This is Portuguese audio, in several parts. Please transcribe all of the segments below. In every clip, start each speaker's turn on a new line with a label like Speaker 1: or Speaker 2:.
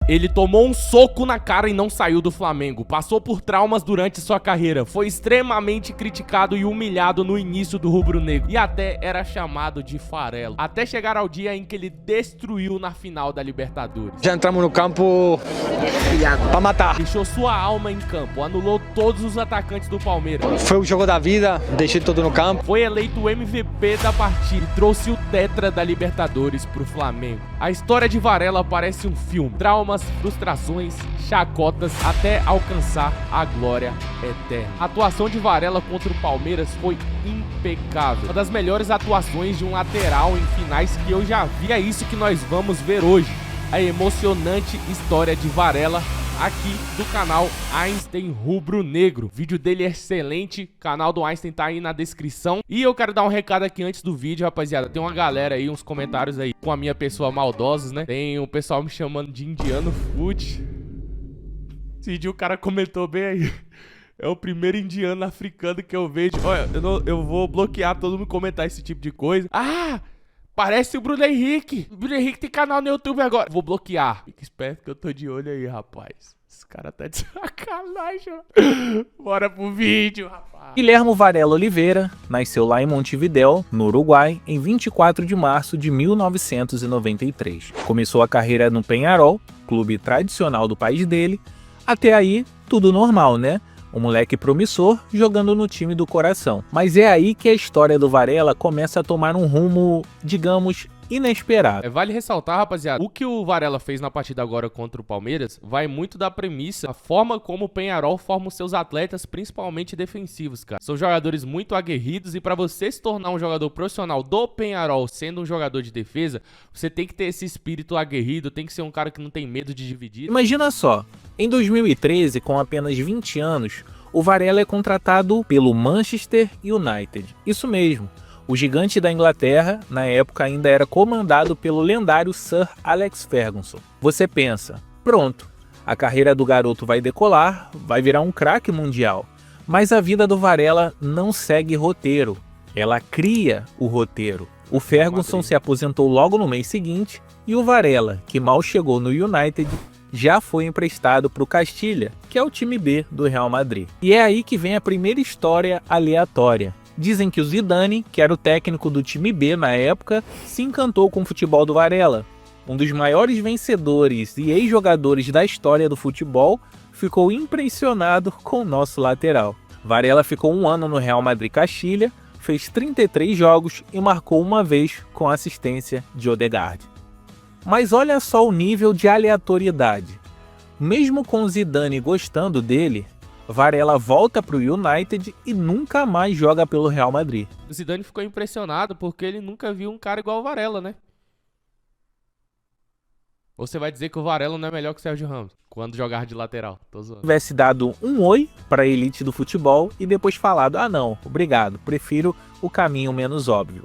Speaker 1: Ele tomou um soco na cara e não saiu do Flamengo. Passou por traumas durante sua carreira. Foi extremamente criticado e humilhado no início do rubro-negro. E até era chamado de farelo. Até chegar ao dia em que ele destruiu na final da Libertadores.
Speaker 2: Já entramos no campo pra matar.
Speaker 1: Deixou sua alma em campo. Anulou todos os atacantes do Palmeiras.
Speaker 2: Foi o jogo da vida. Deixei tudo no campo.
Speaker 1: Foi eleito o MVP da partida e trouxe o tetra da Libertadores pro Flamengo. A história de Varela parece um filme. Traumas, frustrações, chacotas até alcançar a glória eterna. A atuação de Varela contra o Palmeiras foi impecável. Uma das melhores atuações de um lateral em finais que eu já vi. É isso que nós vamos ver hoje. A emocionante história de Varela aqui do canal Einstein Rubro Negro. O vídeo dele é excelente, o canal do Einstein tá aí na descrição. E eu quero dar um recado aqui antes do vídeo, rapaziada. Tem uma galera aí, uns comentários aí com a minha pessoa maldosos, né? Tem o pessoal me chamando de indiano food. Esse dia o cara comentou bem aí. É o primeiro indiano africano que eu vejo. Olha, eu vou bloquear todo mundo comentar esse tipo de coisa. Ah! Parece o Bruno Henrique. O Bruno Henrique tem canal no YouTube agora. Vou bloquear. Fica esperto que eu tô de olho aí, rapaz. Esse cara tá de sacanagem. Bora pro vídeo, rapaz.
Speaker 3: Guilhermo Varela Oliveira nasceu lá em Montevidéu, no Uruguai, em 24 de março de 1993. Começou a carreira no Peñarol, clube tradicional do país dele. Até aí, tudo normal, né? Um moleque promissor jogando no time do coração. Mas é aí que a história do Varela começa a tomar um rumo, digamos, inesperado.
Speaker 1: Vale ressaltar, rapaziada, o que o Varela fez na partida agora contra o Palmeiras vai muito da premissa, a forma como o Peñarol forma os seus atletas, principalmente defensivos, cara. São jogadores muito aguerridos e para você se tornar um jogador profissional do Peñarol, sendo um jogador de defesa, você tem que ter esse espírito aguerrido, tem que ser um cara que não tem medo de dividir.
Speaker 3: Imagina só, em 2013, com apenas 20 anos, o Varela é contratado pelo Manchester United. Isso mesmo. O gigante da Inglaterra, na época, ainda era comandado pelo lendário Sir Alex Ferguson. Você pensa, pronto, a carreira do garoto vai decolar, vai virar um craque mundial. Mas a vida do Varela não segue roteiro, ela cria o roteiro. O Ferguson se aposentou logo no mês seguinte e o Varela, que mal chegou no United, já foi emprestado para o Castilha, que é o time B do Real Madrid. E é aí que vem a primeira história aleatória. Dizem que o Zidane, que era o técnico do time B na época, se encantou com o futebol do Varela. Um dos maiores vencedores e ex-jogadores da história do futebol, ficou impressionado com o nosso lateral. Varela ficou um ano no Real Madrid Castilha, fez 33 jogos e marcou uma vez com assistência de Odegaard. Mas olha só o nível de aleatoriedade. Mesmo com o Zidane gostando dele, Varela volta para o United e nunca mais joga pelo Real Madrid.
Speaker 1: O Zidane ficou impressionado porque ele nunca viu um cara igual o Varela, né? Você vai dizer que o Varela não é melhor que o Sérgio Ramos quando jogar de lateral? Tô zoando.
Speaker 3: Tivesse dado um oi para a elite do futebol e depois falado, ah não, obrigado, prefiro o caminho menos óbvio.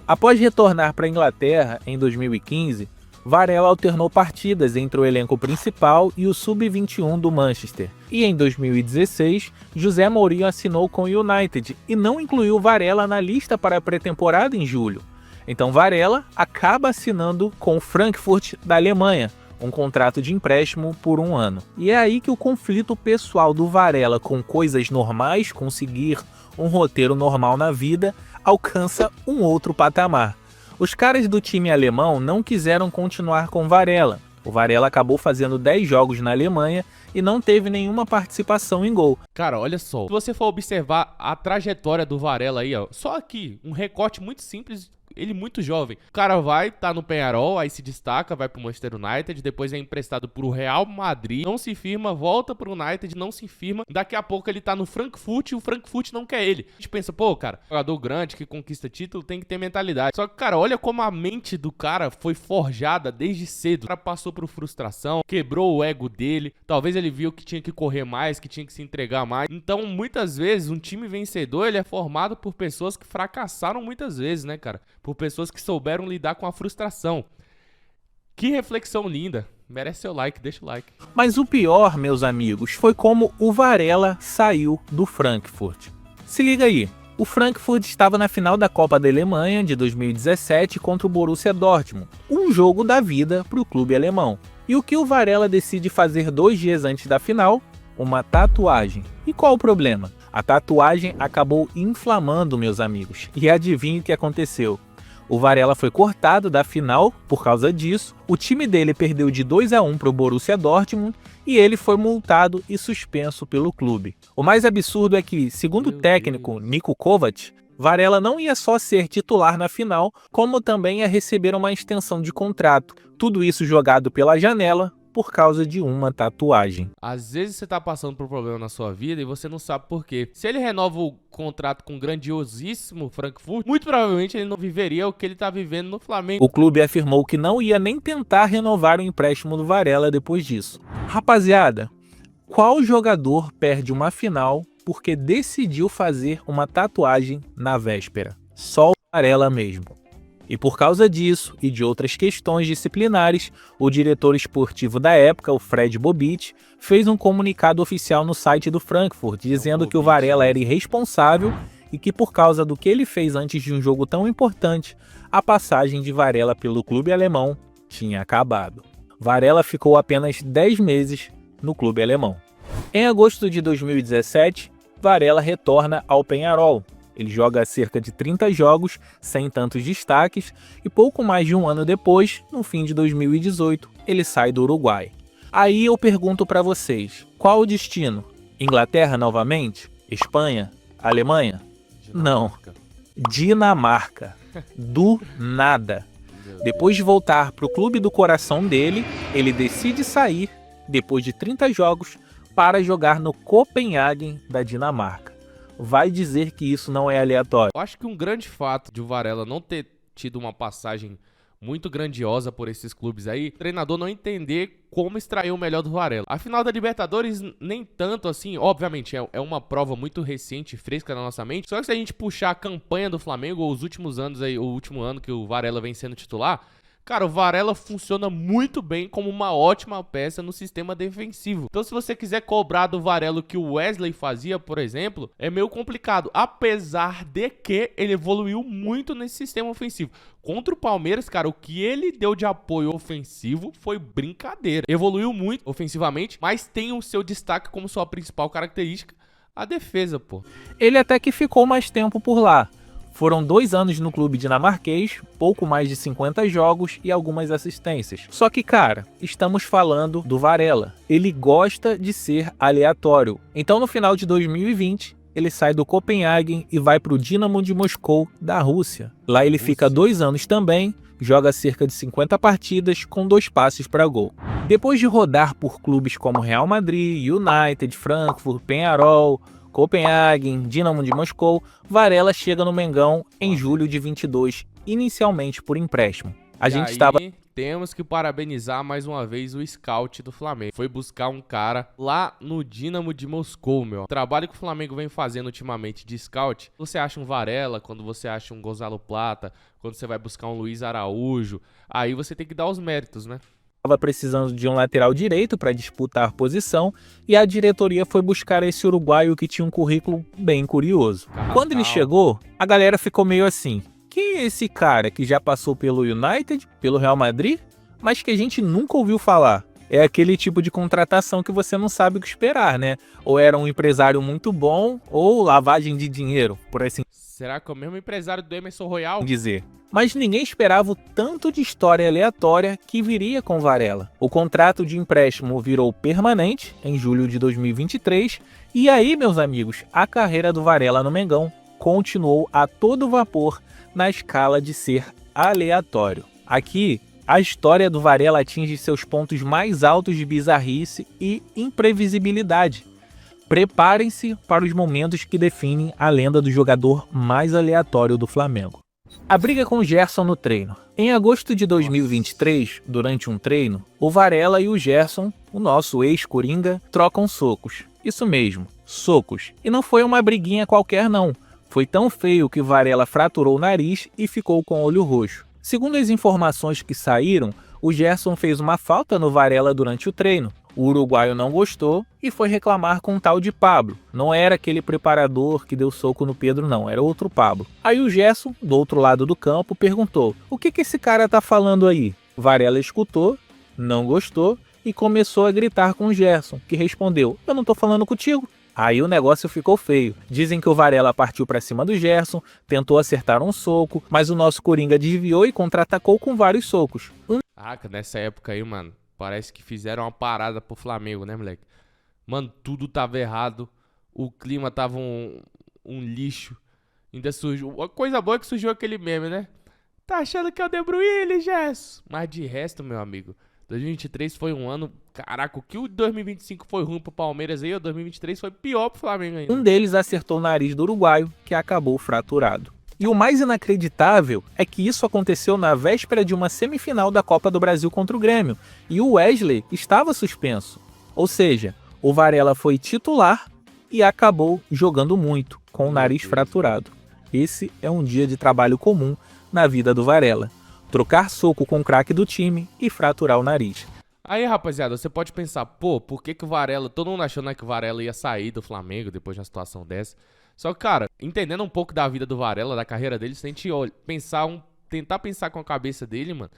Speaker 3: Após retornar para a Inglaterra em 2015, Varela alternou partidas entre o elenco principal e o Sub-21 do Manchester. E em 2016, José Mourinho assinou com o United e não incluiu Varela na lista para a pré-temporada em julho. Então Varela acaba assinando com o Frankfurt da Alemanha, um contrato de empréstimo por um ano. E é aí que o conflito pessoal do Varela com coisas normais, conseguir um roteiro normal na vida, alcança um outro patamar. Os caras do time alemão não quiseram continuar com Varela. O Varela acabou fazendo 10 jogos na Alemanha e não teve nenhuma participação em gol.
Speaker 1: Cara, olha só, se você for observar a trajetória do Varela aí, ó, só aqui, um recorte muito simples, ele muito jovem. O cara tá no Peñarol, aí se destaca, vai pro Manchester United, depois é emprestado pro Real Madrid, não se firma, volta pro United, não se firma. Daqui a pouco ele tá no Frankfurt e o Frankfurt não quer ele. A gente pensa, pô, cara, jogador grande que conquista título tem que ter mentalidade. Só que, cara, olha como a mente do cara foi forjada desde cedo. O cara passou por frustração, quebrou o ego dele, talvez ele viu que tinha que correr mais, que tinha que se entregar mais. Então, muitas vezes, um time vencedor, ele é formado por pessoas que fracassaram muitas vezes, né, cara? Por pessoas que souberam lidar com a frustração. Que reflexão linda. Merece seu like, deixa o like.
Speaker 3: Mas o pior, meus amigos, foi como o Varela saiu do Frankfurt. Se liga aí, o Frankfurt estava na final da Copa da Alemanha de 2017 contra o Borussia Dortmund. Um jogo da vida para o clube alemão. E o que o Varela decide fazer 2 dias antes da final? Uma tatuagem. E qual o problema? A tatuagem acabou inflamando, meus amigos. E adivinha o que aconteceu? O Varela foi cortado da final por causa disso, o time dele perdeu de 2-1 para o Borussia Dortmund e ele foi multado e suspenso pelo clube. O mais absurdo é que, segundo o técnico Niko Kovac, Varela não ia só ser titular na final, como também ia receber uma extensão de contrato. Tudo isso jogado pela janela por causa de uma tatuagem.
Speaker 1: Às vezes você tá passando por um problema na sua vida e você não sabe por quê. Se ele renova o contrato com o grandiosíssimo Frankfurt, muito provavelmente ele não viveria o que ele tá vivendo no Flamengo.
Speaker 3: O clube afirmou que não ia nem tentar renovar o empréstimo do Varela depois disso. Rapaziada, qual jogador perde uma final porque decidiu fazer uma tatuagem na véspera? Só o Varela mesmo. E por causa disso e de outras questões disciplinares, o diretor esportivo da época, o Fred Bobic, fez um comunicado oficial no site do Frankfurt, dizendo que o Varela era irresponsável e que por causa do que ele fez antes de um jogo tão importante, a passagem de Varela pelo clube alemão tinha acabado. Varela ficou apenas 10 meses no clube alemão. Em agosto de 2017, Varela retorna ao Peñarol. Ele joga cerca de 30 jogos, sem tantos destaques, e pouco mais de um ano depois, no fim de 2018, ele sai do Uruguai. Aí eu pergunto para vocês, qual o destino? Inglaterra novamente? Espanha? Alemanha? Não. Dinamarca. Do nada. Depois de voltar para o clube do coração dele, ele decide sair, depois de 30 jogos, para jogar no Copenhagen da Dinamarca. Vai dizer que isso não é aleatório?
Speaker 1: Eu acho que um grande fato de o Varela não ter tido uma passagem muito grandiosa por esses clubes aí, o treinador não entender como extrair o melhor do Varela. A final da Libertadores, nem tanto assim, obviamente, é uma prova muito recente e fresca na nossa mente, só que se a gente puxar a campanha do Flamengo, ou os últimos anos aí, o último ano que o Varela vem sendo titular, cara, o Varela funciona muito bem como uma ótima peça no sistema defensivo. Então, se você quiser cobrar do Varela o que o Wesley fazia, por exemplo, é meio complicado. Apesar de que ele evoluiu muito nesse sistema ofensivo. Contra o Palmeiras, cara, o que ele deu de apoio ofensivo foi brincadeira. Evoluiu muito ofensivamente, mas tem o seu destaque como sua principal característica, a defesa, pô.
Speaker 3: Ele até que ficou mais tempo por lá. Foram 2 anos no clube dinamarquês, pouco mais de 50 jogos e algumas assistências. Só que, cara, estamos falando do Varela. Ele gosta de ser aleatório. Então, no final de 2020, ele sai do Copenhagen e vai para o Dinamo de Moscou, da Rússia. Lá ele fica 2 anos também, joga cerca de 50 partidas com 2 passes para gol. Depois de rodar por clubes como Real Madrid, United, Frankfurt, Peñarol, Copenhagen, Dinamo de Moscou, Varela chega no Mengão em julho de 22, inicialmente por empréstimo.
Speaker 1: Temos que parabenizar mais uma vez o scout do Flamengo. Foi buscar um cara lá no Dinamo de Moscou, meu. O trabalho que o Flamengo vem fazendo ultimamente de scout, você acha um Varela, quando você acha um Gonzalo Plata, quando você vai buscar um Luiz Araújo, aí você tem que dar os méritos, né?
Speaker 3: Estava precisando de um lateral direito para disputar posição e a diretoria foi buscar esse uruguaio que tinha um currículo bem curioso. Quando ele chegou, a galera ficou meio assim: quem é esse cara que já passou pelo United, pelo Real Madrid, mas que a gente nunca ouviu falar? É aquele tipo de contratação que você não sabe o que esperar, né? Ou era um empresário muito bom, ou lavagem de dinheiro, por assim
Speaker 1: Será que é o mesmo empresário do Emerson Royal?
Speaker 3: dizer. Mas ninguém esperava o tanto de história aleatória que viria com Varela. O contrato de empréstimo virou permanente em julho de 2023 e aí, meus amigos, a carreira do Varela no Mengão continuou a todo vapor na escala de ser aleatório. Aqui, a história do Varela atinge seus pontos mais altos de bizarrice e imprevisibilidade. Preparem-se para os momentos que definem a lenda do jogador mais aleatório do Flamengo. A briga com o Gerson no treino. Em agosto de 2023, durante um treino, o Varela e o Gerson, o nosso ex-coringa, trocam socos. Isso mesmo, socos. E não foi uma briguinha qualquer não. Foi tão feio que Varela fraturou o nariz e ficou com o olho roxo. Segundo as informações que saíram, o Gerson fez uma falta no Varela durante o treino. O uruguaio não gostou e foi reclamar com um tal de Pablo. Não era aquele preparador que deu soco no Pedro, não, era outro Pablo. Aí o Gerson, do outro lado do campo, perguntou: o que esse cara tá falando aí? Varela escutou não gostou e começou a gritar com o Gerson, que respondeu: "Eu não tô falando contigo". Aí o negócio ficou feio. Dizem que o Varela partiu pra cima do Gerson, tentou acertar um soco, mas o nosso Coringa desviou e contra-atacou com vários socos.
Speaker 1: Nessa época aí, mano, parece que fizeram uma parada pro Flamengo, né, moleque? Mano, tudo tava errado, o clima tava um lixo. Ainda surgiu... A coisa boa é que surgiu aquele meme, né? Tá achando que é o De Bruyne, Gerson? Mas de resto, meu amigo, 2023 foi um ano... Caraca, o que o 2025 foi ruim pro Palmeiras aí, o 2023 foi pior pro Flamengo ainda.
Speaker 3: Um deles acertou o nariz do uruguaio, que acabou fraturado. E o mais inacreditável é que isso aconteceu na véspera de uma semifinal da Copa do Brasil contra o Grêmio, e o Wesley estava suspenso. Ou seja, o Varela foi titular e acabou jogando muito, com o nariz fraturado. Esse é um dia de trabalho comum na vida do Varela: trocar soco com o craque do time e fraturar o nariz.
Speaker 1: Aí, rapaziada, você pode pensar, pô, por que o Varela... Todo mundo achou, né, que o Varela ia sair do Flamengo depois de uma situação dessa. Só que, cara, entendendo um pouco da vida do Varela, da carreira dele, se a gente tentar pensar com a cabeça dele, mano.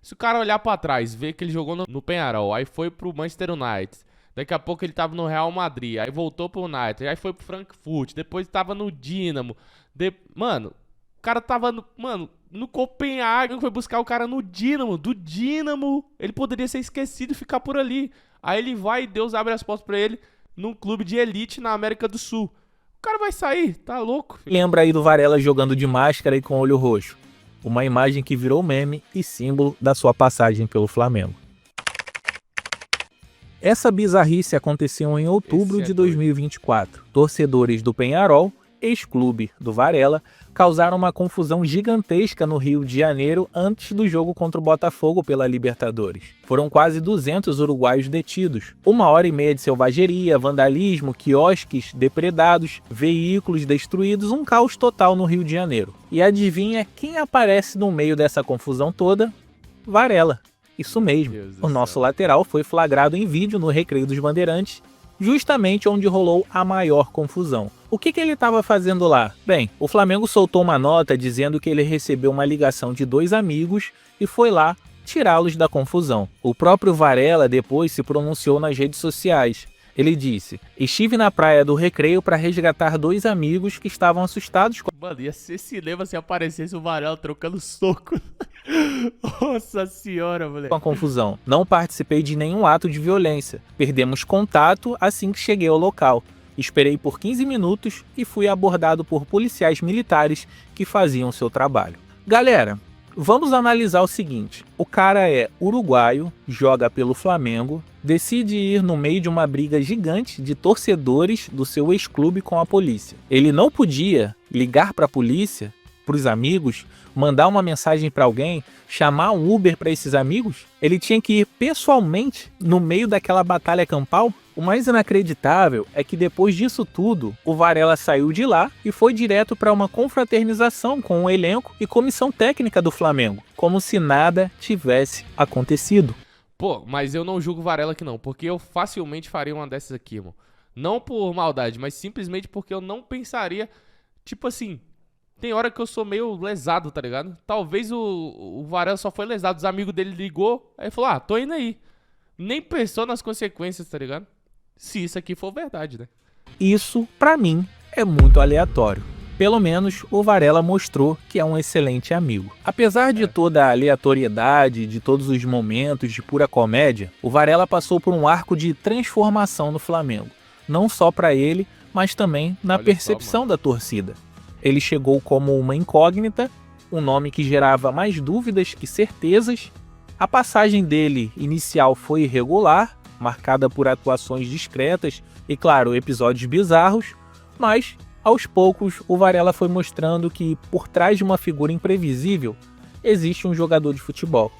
Speaker 1: Se o cara olhar pra trás, ver que ele jogou no Peñarol, aí foi pro Manchester United, daqui a pouco ele tava no Real Madrid, aí voltou pro United, aí foi pro Frankfurt, depois tava no Dinamo. Mano, o cara tava no Copenhague, foi buscar o cara no Dinamo, do Dinamo. Ele poderia ser esquecido e ficar por ali. Aí ele vai e Deus abre as portas pra ele num clube de elite na América do Sul. O cara vai sair, tá louco, filho.
Speaker 3: Lembra aí do Varela jogando de máscara e com olho roxo. Uma imagem que virou meme e símbolo da sua passagem pelo Flamengo. Essa bizarrice aconteceu em outubro de 2024. Torcedores do Peñarol, ex-clube do Varela, causaram uma confusão gigantesca no Rio de Janeiro antes do jogo contra o Botafogo pela Libertadores. Foram quase 200 uruguaios detidos. 1h30 de selvageria, vandalismo, quiosques depredados, veículos destruídos, um caos total no Rio de Janeiro. E adivinha quem aparece no meio dessa confusão toda? Varela. Isso mesmo, o nosso lateral foi flagrado em vídeo no Recreio dos Bandeirantes, justamente onde rolou a maior confusão. O que ele estava fazendo lá? Bem, o Flamengo soltou uma nota dizendo que ele recebeu uma ligação de 2 amigos e foi lá tirá-los da confusão. O próprio Varela depois se pronunciou nas redes sociais. Ele disse: "Estive na praia do Recreio para resgatar 2 amigos que estavam assustados com..."
Speaker 1: Mano, ia ser cinema se aparecesse o Varela trocando soco. Nossa senhora, moleque.
Speaker 3: Com a confusão. Não participei de nenhum ato de violência. Perdemos contato assim que cheguei ao local. Esperei por 15 minutos e fui abordado por policiais militares que faziam seu trabalho. Galera, vamos analisar o seguinte. O cara é uruguaio, joga pelo Flamengo, decide ir no meio de uma briga gigante de torcedores do seu ex-clube com a polícia. Ele não podia ligar para a polícia, para os amigos, mandar uma mensagem para alguém, chamar um Uber para esses amigos? Ele tinha que ir pessoalmente no meio daquela batalha campal? O mais inacreditável é que depois disso tudo, o Varela saiu de lá e foi direto para uma confraternização com o elenco e comissão técnica do Flamengo, como se nada tivesse acontecido.
Speaker 1: Pô, mas eu não julgo o Varela aqui não, porque eu facilmente faria uma dessas aqui, irmão. Não por maldade, mas simplesmente porque eu não pensaria, tipo assim, tem hora que eu sou meio lesado, tá ligado? Talvez o Varela só foi lesado, os amigos dele ligou, aí falou, tô indo aí. Nem pensou nas consequências, tá ligado? Se isso aqui for verdade, né?
Speaker 3: Isso, pra mim, é muito aleatório. Pelo menos o Varela mostrou que é um excelente amigo. Apesar de toda a aleatoriedade, de todos os momentos de pura comédia, o Varela passou por um arco de transformação no Flamengo. Não só pra ele, mas também na percepção da torcida. Ele chegou como uma incógnita, um nome que gerava mais dúvidas que certezas. A passagem dele inicial foi irregular, marcada por atuações discretas e, claro, episódios bizarros, mas, aos poucos, o Varela foi mostrando que, por trás de uma figura imprevisível, existe um jogador de futebol.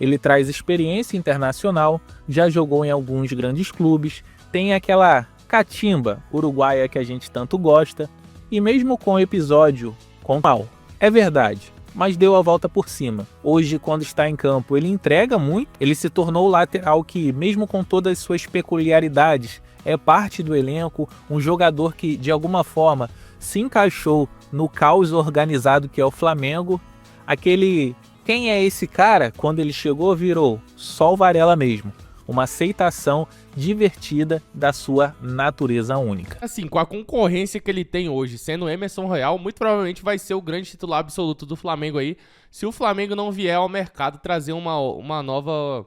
Speaker 3: Ele traz experiência internacional, já jogou em alguns grandes clubes, tem aquela catimba uruguaia que a gente tanto gosta, e mesmo com o episódio com mal, é verdade, mas deu a volta por cima. Hoje, quando está em campo, ele entrega muito, ele se tornou o lateral que, mesmo com todas as suas peculiaridades, é parte do elenco, um jogador que, de alguma forma, se encaixou no caos organizado que é o Flamengo, aquele Quem é esse cara? Quando ele chegou, virou só o Varela mesmo. Uma aceitação divertida da sua natureza única.
Speaker 1: Assim, com a concorrência que ele tem hoje, sendo o Emerson Royal, muito provavelmente vai ser o grande titular absoluto do Flamengo aí, se o Flamengo não vier ao mercado trazer uma nova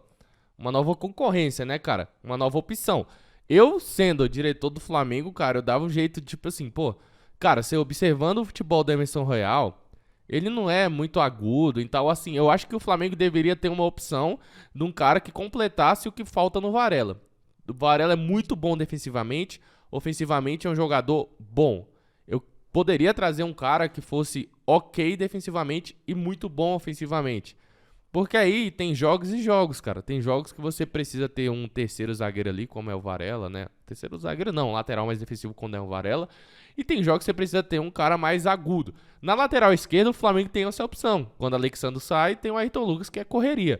Speaker 1: concorrência, né, cara? Uma nova opção. Eu, sendo o diretor do Flamengo, cara, eu dava um jeito, tipo assim, pô, cara, você observando o futebol do Emerson Royal, ele não é muito agudo, então assim, eu acho que o Flamengo deveria ter uma opção de um cara que completasse o que falta no Varela. O Varela é muito bom defensivamente, ofensivamente é um jogador bom. Eu poderia trazer um cara que fosse ok defensivamente e muito bom ofensivamente. Porque aí tem jogos e jogos, cara. Tem jogos que você precisa ter um terceiro zagueiro ali, como é o Varela, né? Terceiro zagueiro não, lateral mais defensivo quando é o Varela. E tem jogos que você precisa ter um cara mais agudo. Na lateral esquerda, o Flamengo tem essa opção. Quando o Alexandre sai, tem o Ayrton Lucas, que é correria.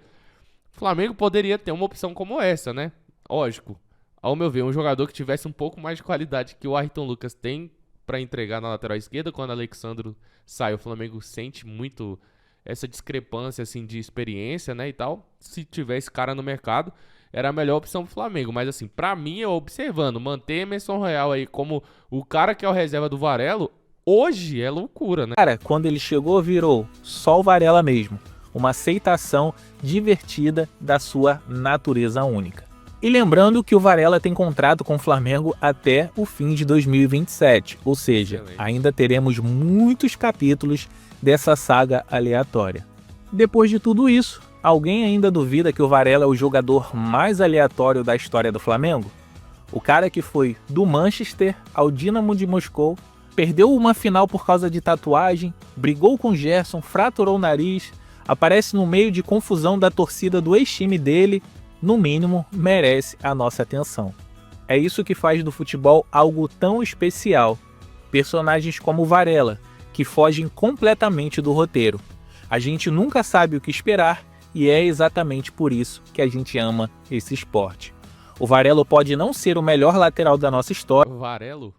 Speaker 1: O Flamengo poderia ter uma opção como essa, né? Lógico, ao meu ver, um jogador que tivesse um pouco mais de qualidade que o Ayrton Lucas tem pra entregar na lateral esquerda. Quando o Alexandre sai, o Flamengo sente muito essa discrepância assim de experiência, né, e tal. Se tivesse cara no mercado, era a melhor opção pro Flamengo. Mas assim, pra mim, eu observando, manter Emerson Royal aí como o cara que é o reserva do Varela, hoje é loucura, né?
Speaker 3: Cara, quando ele chegou, virou só o Varela mesmo. Uma aceitação divertida da sua natureza única. E lembrando que o Varela tem contrato com o Flamengo até o fim de 2027. Ou seja,
Speaker 1: Excelente.
Speaker 3: ainda teremos muitos capítulos dessa saga aleatória. Depois de tudo isso, alguém ainda duvida que o Varela é o jogador mais aleatório da história do Flamengo? O cara que foi do Manchester ao Dinamo de Moscou, perdeu uma final por causa de tatuagem, brigou com Gerson, fraturou o nariz, aparece no meio de confusão da torcida do ex-time dele, no mínimo merece a nossa atenção. É isso que faz do futebol algo tão especial. Personagens como o Varela, que fogem completamente do roteiro. A gente nunca sabe o que esperar e é exatamente por isso que a gente ama esse esporte. O Varela pode não ser o melhor lateral da nossa história,
Speaker 1: Varelo?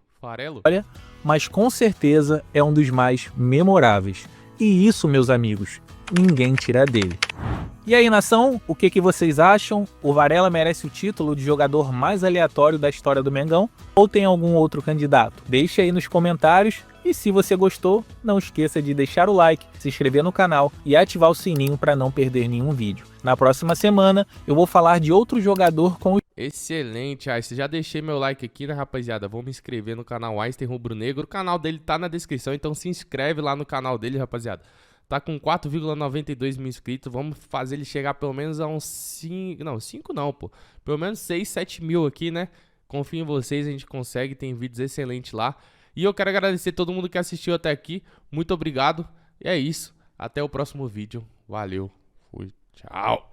Speaker 3: mas com certeza é um dos mais memoráveis. E isso, meus amigos, ninguém tira dele. E aí, nação, o que vocês acham? O Varela merece o título de jogador mais aleatório da história do Mengão? Ou tem algum outro candidato? Deixe aí nos comentários. E se você gostou, não esqueça de deixar o like, se inscrever no canal e ativar o sininho para não perder nenhum vídeo. Na próxima semana, eu vou falar de outro jogador com o...
Speaker 1: Excelente, Einstein. Já deixei meu like aqui, né, rapaziada? Vou me inscrever no canal Einstein Rubro Negro. O canal dele tá na descrição, então se inscreve lá no canal dele, rapaziada. Tá com 4,92 mil inscritos. Vamos fazer ele chegar pelo menos a uns 5... Não, 5 não, pô. Pelo menos 6, 7 mil aqui, né? Confio em vocês, a gente consegue. Tem vídeos excelentes lá. E eu quero agradecer todo mundo que assistiu até aqui. Muito obrigado. E é isso. Até o próximo vídeo. Valeu. Fui. Tchau.